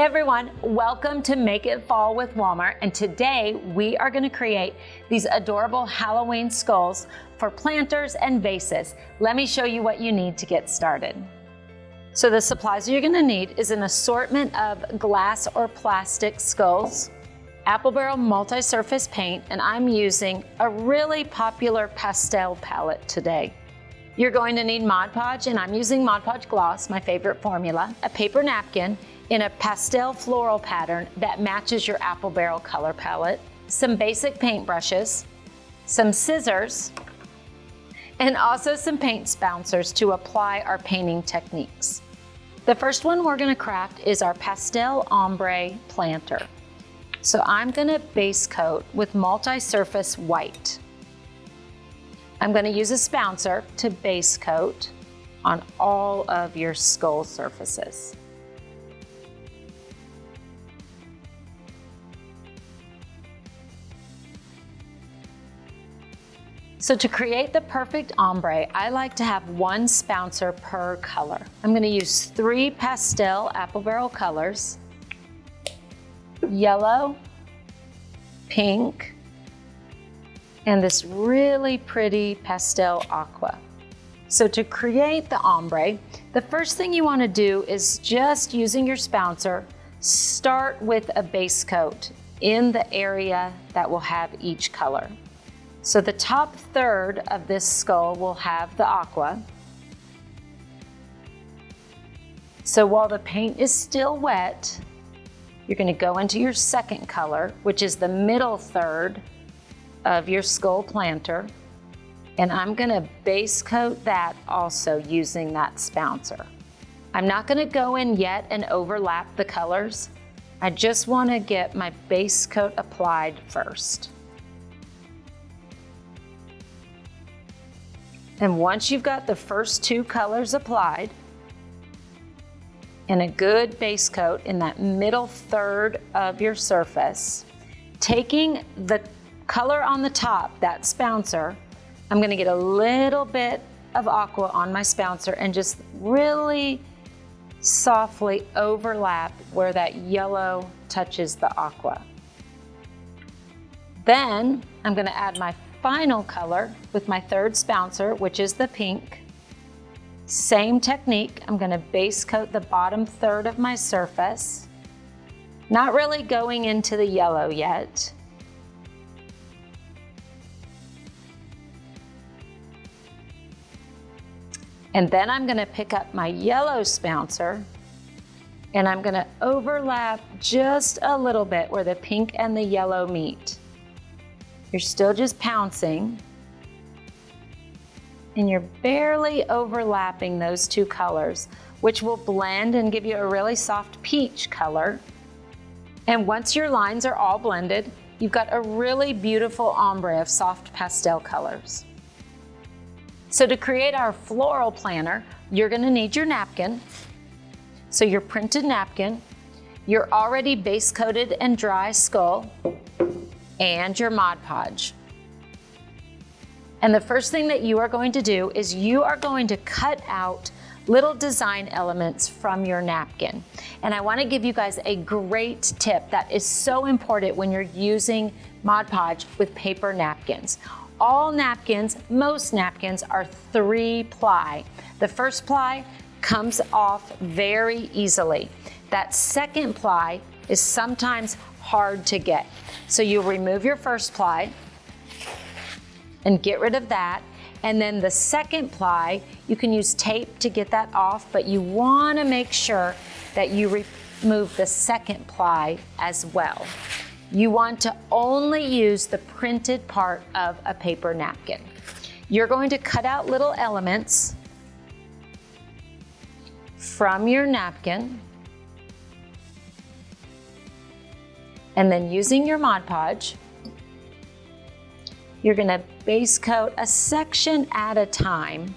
everyone, welcome to Make It Fall with Walmart, and today we are going to create these adorable Halloween skulls for planters and vases. Let me show you what you need to get started. So the supplies you're going to need is an assortment of glass or plastic skulls, apple barrel multi-surface paint, and I'm using a really popular pastel palette today. You're going to need Mod Podge, and I'm using Mod Podge Gloss, my favorite formula, a paper napkin in a pastel floral pattern that matches your apple barrel color palette, some basic paint brushes, some scissors, and also some paint spouncers to apply our painting techniques. The first one we're going to craft is our pastel ombre planter. So I'm going to base coat with multi-surface white. I'm going to use a spouncer to base coat on all of your skull surfaces. So to create the perfect ombre, I like to have one spouncer per color. I'm going to use 3 pastel apple barrel colors: yellow, pink, and this really pretty pastel aqua. So to create the ombre, the first thing you want to do is just using your spouncer, start with a base coat in the area that will have each color. So the top third of this skull will have the aqua. So while the paint is still wet, you're going to go into your second color, which is the middle third of your skull planter, and I'm going to base coat that also using that spouncer. I'm not going to go in yet and overlap the colors. I just want to get my base coat applied first. And once you've got the first 2 colors applied and a good base coat in that middle third of your surface, taking the color on the top, that spouncer, I'm going to get a little bit of aqua on my spouncer and just really softly overlap where that yellow touches the aqua. Then I'm going to add my final color with my third spouncer, which is the pink. Same technique, I'm going to base coat the bottom third of my surface, not really going into the yellow yet. And then I'm going to pick up my yellow spouncer and I'm going to overlap just a little bit where the pink and the yellow meet. You're still just pouncing and you're barely overlapping those 2 colors, which will blend and give you a really soft peach color. And once your lines are all blended, you've got a really beautiful ombre of soft pastel colors. So to create our floral planter, you're going to need your napkin. So your printed napkin, your already base coated and dry skull, and your Mod Podge. And the first thing that you are going to do is you are going to cut out little design elements from your napkin. And I want to give you guys a great tip that is so important when you're using Mod Podge with paper napkins. All napkins, most napkins, are 3-ply. The first ply comes off very easily. That second ply is sometimes hard to get. So you remove your first ply and get rid of that. And then the second ply, you can use tape to get that off, but you want to make sure that you remove the second ply as well. You want to only use the printed part of a paper napkin. You're going to cut out little elements from your napkin, and then using your Mod Podge, you're going to base coat a section at a time,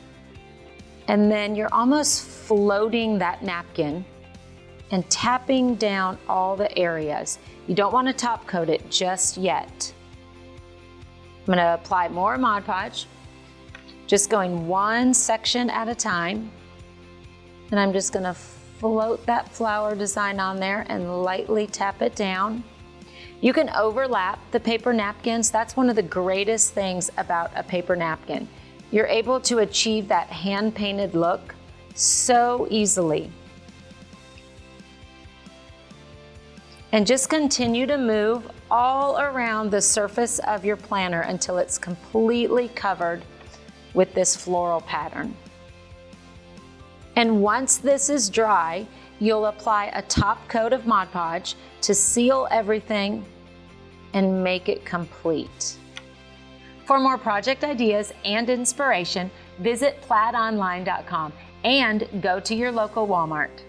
and then you're almost floating that napkin and tapping down all the areas. You don't want to top coat it just yet. I'm going to apply more Mod Podge, just going one section at a time, and I'm just going to float that flower design on there and lightly tap it down. You can overlap the paper napkins. That's one of the greatest things about a paper napkin. You're able to achieve that hand-painted look so easily. And just continue to move all around the surface of your planner until it's completely covered with this floral pattern. And once this is dry, you'll apply a top coat of Mod Podge to seal everything and make it complete. For more project ideas and inspiration, visit plaidonline.com and go to your local Walmart.